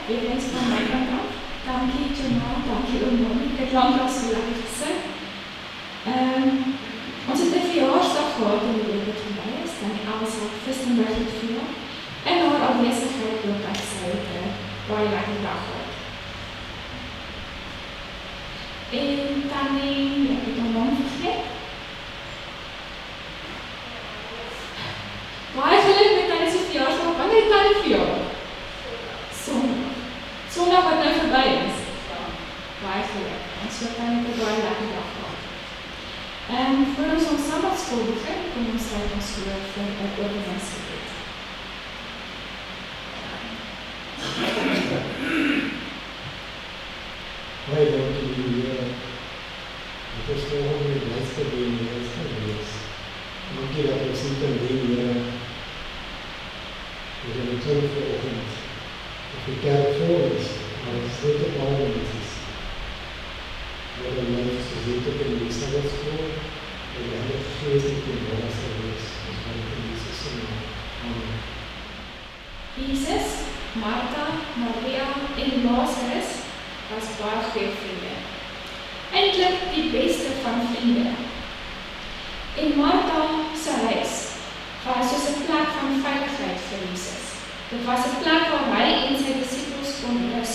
weer eens van my kant af. Dankie Jonah, dankie oom Bonnie, dit lang was so lekker gesing. Ons het 'n verjaarsdag gehad in die week wat verby is, dan Elsa Vissenberg het veel. En haar afwesigheid ook as sy het 'n baie lekker dag gehad. En Tannie, ek het haar naam vergeet. Baie geluk met Tannie se verjaarsdag. Wanneer het Tannie verjaardag? Sondag wat nou verby is. Baie geluk. En so Tannie het 'n baie lekker dag gehad. Voor ons Sabbatskool begin, kom ons sluit ons voor vir 'n openingsgebed. Baie dankie Here. Dit is so om die beste ding in ons lewe. Dankie dat ons hier kan wees, Here. We zijn natuurlijk vanochtend op de kerk voor ons, maar het is niet op alle mensen. We hebben mensen gezeten in de Sabbatschool en we hebben geestelijk in de geweest. Dus we hebben in Jesus' naam. Amen. Jesus, Martha, Maria en Lazarus was baie goeie vriende. Eintlik die beste van vriende. En Martha se huis was soos 'n plek van veiligheid vir Jesus. Dit was 'n plek waar hy en sy disippels kon rus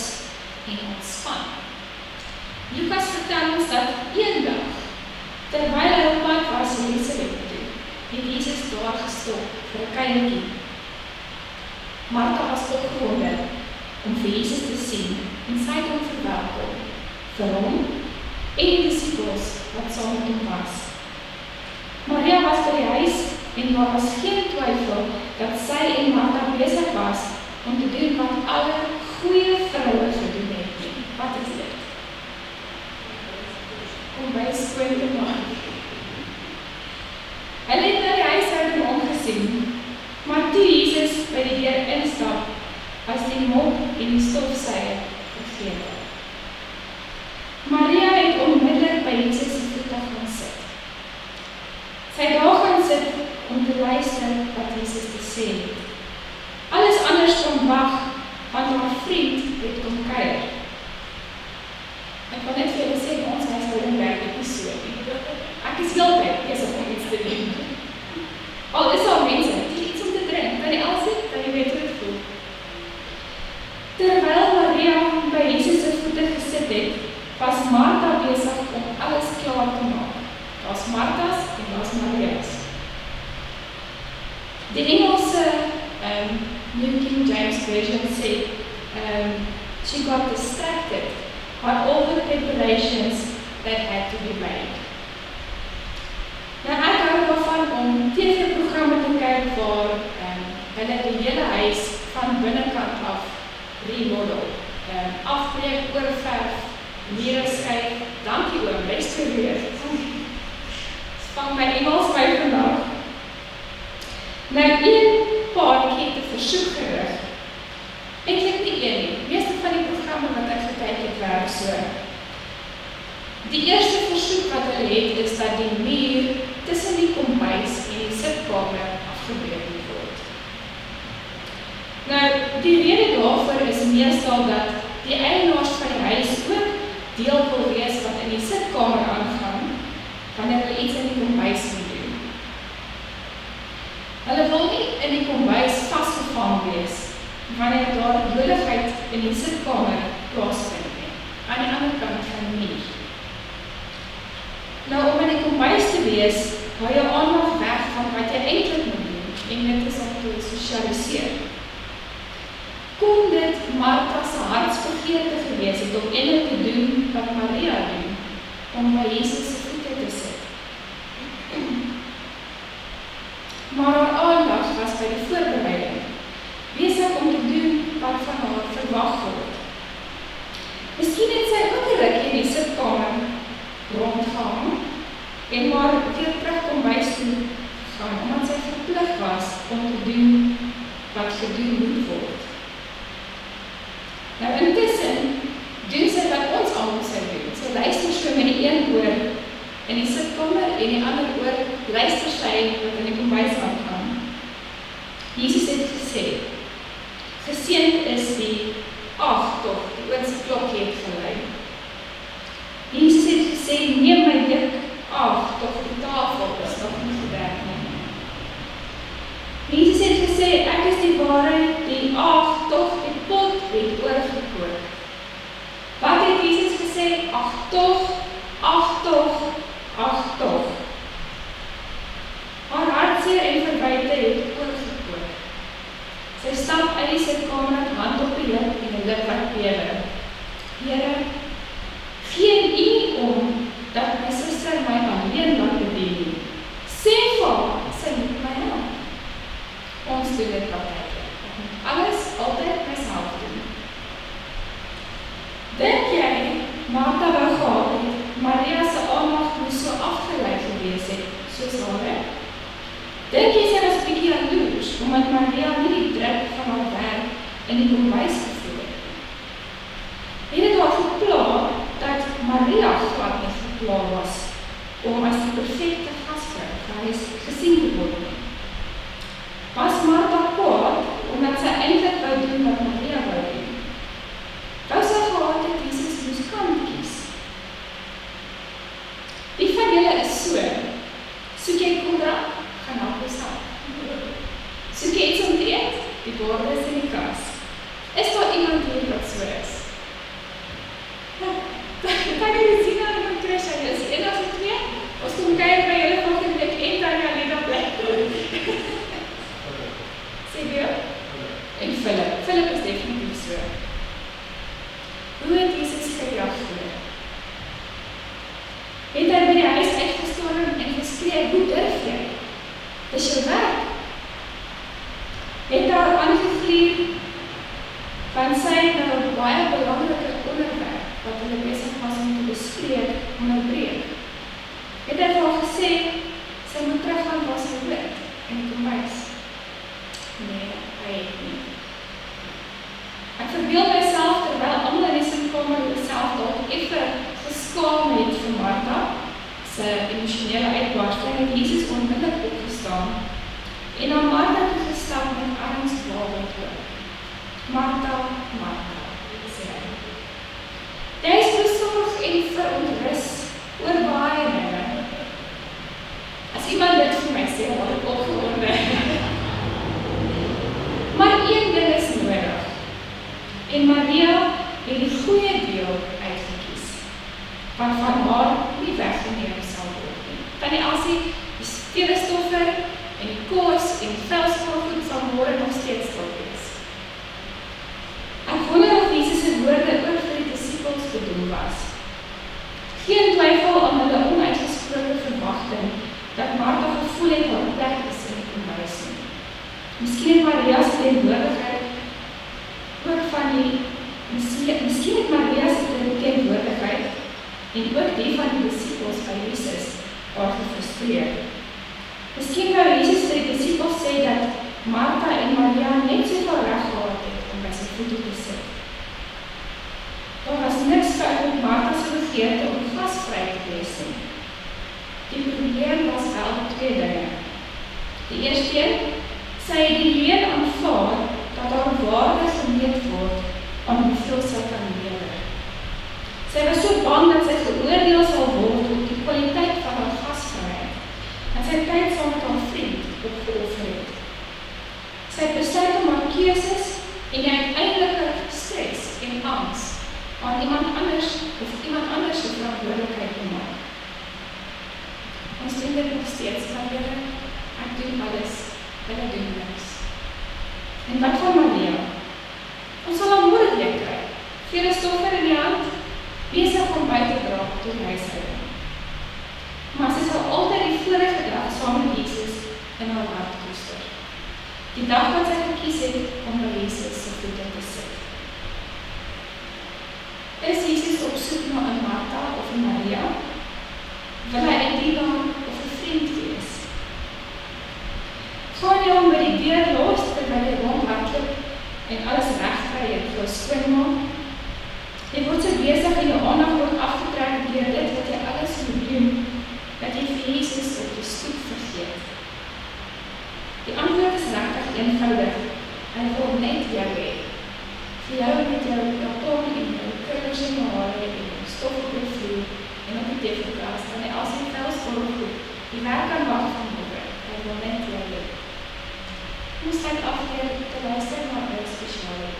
en ontspan. Lukas vertel ons dat eendag, terwyl hy op pad was Jerusalem toe, het Jesus daar gestop vir 'n kuiertjie. Martha was opgewonde om vir Jesus te sien en sy het hom verwelkom, vir hom en die disippels wat saam met hom was. Maria was by die huis en daar was geen twyfel dat sy en Martha besig was om te doen wat alle goeie vroue gedoen het. Wat is dit? Om by skoon te maak. Hulle het na die huishouding omgesien, maar toe Jesus by die deur instap, was die mop en die stofsuier vergeet. Maria het onmiddellik by Jesus se voete gaan sit. Sy het daar gaan sit om te luister wat Jesus te sê het. Alles anders kon wag, want haar vriend het kom kuier. Ek wil net vir julle sê, ons huishouding werk nie so nie. Ek is heeltyd besig om iets te doen. Al is daar mense, die iets om te drink, by die Elsie, dat jy weet hoe het voel. Terwyl Maria by Jesus se voete gesit het, was Martha besig om alles klaar te maak. Daar's Martha's en daar's Maria's. Die Engelse New King James Version sê, she got distracted by all the preparations that had to be made. Nou ek hou daarvan om TV-programme te kyk waar hulle die hele huis van binnekant af remodel, afbreek, oorverf, mure skryf, dankie oom, restaureer. Vang my Engels my vandag. Nou een paartjie het 'n versoek gerig. Eintlik nie een nie. Meeste van die programme wat ek gekyk het werk so. Die eerste versoek wat hulle het is dat die muur tussen die kombuis en die sitkamer afgebreek moet word. Nou, die rede daarvoor is meestal dat die eienaars van die huis ook deel wil wees wat in die sitkamer aangaan, wanneer hulle iets in die kombuis moet doen. Hulle wil nie in die kombuis vasgevang wees, wanneer daar joligheid in die sitkamer plaasvind nie, aan die ander kant van die muur. Nou, om in die kombuis te wees, hou jou aandag weg van wat jy eintlik moet doen, en dit is om te sosialiseer. Kon dit Martha se hartsbegeerte gewees het om eintlik te doen wat Maria doen, om by Jesus se voete te sit. Maar haar aandag was by die voorbereiding, besig om te doen wat van haar verwag word. Miskien het sy ook 'n rukkie in die sitkamer rondgaan en maar weer terug kom bys toe gaan, omdat sy verplig was om te doen wat gedoen moet word. Nou intussen doen sy wat ons almal sou doen. Sy luister so met die een oor in die sitkamer en die ander oor luister sy wat in die kombuis aangaan. Jesus het gesê, geseënd is die ag tog, die oorse klokkie het gelei. Jesus het gesê, neem my juk af, tog die tafel is nog nie gedek nie. Jesus het gesê, ek is die waarheid, die ag, tog die pot het oorgekook. Wat het Jesus gesê? Ag tog, ag tog, ag tog. Haar hartseer en verwyte het oorgekook. Sy stap uit die sitkamer, hand op die heup en 'n lip wat bewe. Here, gee U om dat my suster my alleen laat bedien nie. Sê vir haar, sy moet my help. Ons doen dit partykeer. Ek moet alles altyd myself doen. Dink jy, Martha wou gehad het, Maria se aandag moes so afgelei gewees het, soos haar? Dink jy sy was 'n bietjie jaloers, omdat Maria nie die druk van haar werk in die kombuis gevoel het? Het dit haar gepla dat Maria glad nie gepla was om as die perfekte gasvrou vir huis gesien te word nie? Was Martha kwaad omdat sy eintlik wou doen wat Maria wou doen? Wou sy gehad het Jesus moes kant kies? Wie van julle is so? Soek jy kontrak? Gaan help jouself. Soek jy iets om te eet? Die borde is in die kas. Is daar iemand hier wat so is? Kan jy dit sien aan iemand Trisha? Jy is een as 2? Ons kom kyk by julle volgende week en dan gaan jy dan bly. Sê jy? En Philip is definitief so. Hoe het Jesus gejag voor? Het hy by die huis uitgestorm en geskree, hoe durf jy? Dis jou werk. Het haar aangegrier van sy nou baie belangrike onderwerp wat hulle besig was om te bespreek onderbreek. Het hy vir haar gesê, sy moet teruggaan waar sy hoort en die kombuis. Nee, hy het nie. Ek verbeel myself terwyl almal in die sitkamer myself dalk effe geskaam het vir Martha, sy emosionele uitbarsting, het Jesus onmiddellik opgestaan en na Martha toe gestap met arms waaiend oop. Martha, Martha, sê hy. Jy is besorg en verontrus oor baie dinge. As iemand dit vir my sê, word ek opgewonde. Maar een ding is nodig. En Maria het die goeie deel uitgekies, wat van haar nie weggeneem sal word nie. Tannie Elsie, die stedenstoffer en die kos en velskoolgoed sal môre nog steeds stil wees. Ek wonder of Jesus se woorde ook vir die disippels bedoel was. Geen twyfel aan hulle onuitgesproke verwagting dat Martha gevoel het haar plek is in die kombuis nie. Miskien het Maria se teenwoordigheid ook van die, miskien het Maria se teenwoordigheid en ook die van die disippels by Jesus haar gefrustreer. Miskien wou Jesus vir die disippels sê dat Martha en Maria net soveel reg gehad het om by sy voete te sit. Daar was niks fout met Martha se begeerte om gasvry te wees nie. Die probleem was wel 2 dinge. Die eerste een, sy het die leuen aanvaar dat haar waarde gemeet word aan hoeveel sy kan lewer. Sy was so bang dat sy geoordeel sal word op die kwaliteit van haar gasvryheid, en sy tyd saam met haar vriend opgeoffer het. Sy het besluit om haar keuses en die uiteindelike stres en angs aan iemand anders of iemand anders se verantwoordelikheid te maak. Ons doen dit nog steeds, maar Here, ek doen alles, hulle doen niks. En wat van Maria? Ons sal haar môre weer kry. Gee 'n stoffer in die hand, besig om by te dra tot die huishouding. Maar sy sal altyd die vorige dag saam met Jesus in haar hart koester. Die dag wat sy gekies het om by Jesus se voete te sit. Is Jesus op soek na 'n Martha of 'n Maria? Wil hy 'n dienaar of 'n vriend wees? Gaan jy hom by die deur los terwyl hy rondhardloop en alles regkry en vir skoonmaak? Jy word so besig en jou aandag word afgetrek deur dit wat jy alles moet doen, dat jy vir Jesus op die stoep vergeet. Die antwoord is regtig eenvoudig. Hy wil net jou hê. Vir jou met jou dit verplaatst en als hij zelfs voorgoed, die waar kan wachten van moeder, en moment leiden. Moest hij afleren te luisteren naar ons beschouwen.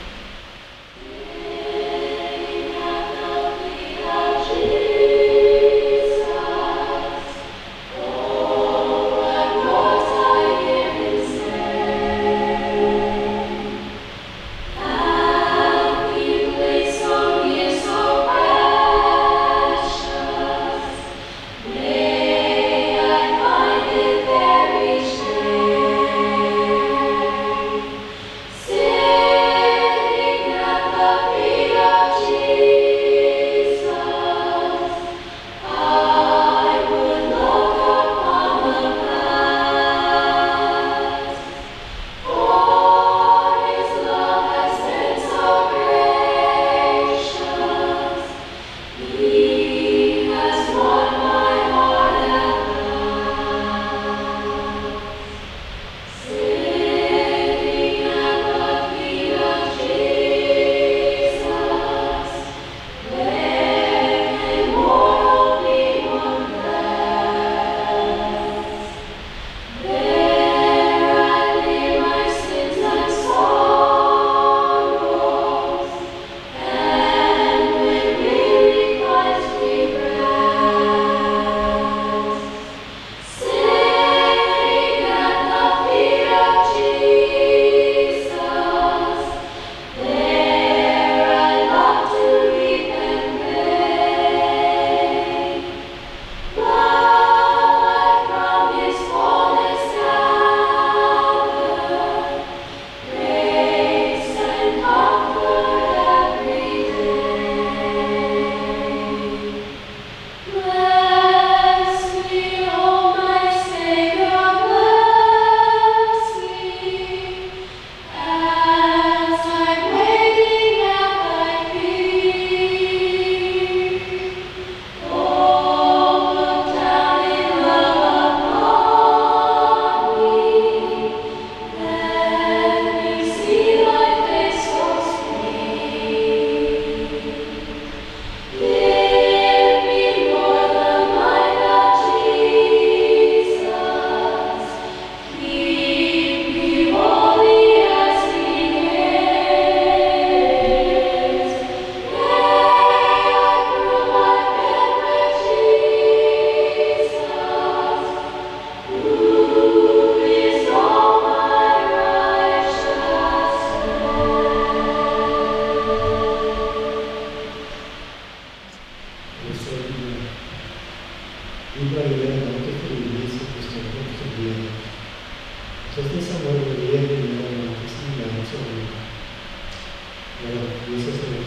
Jesus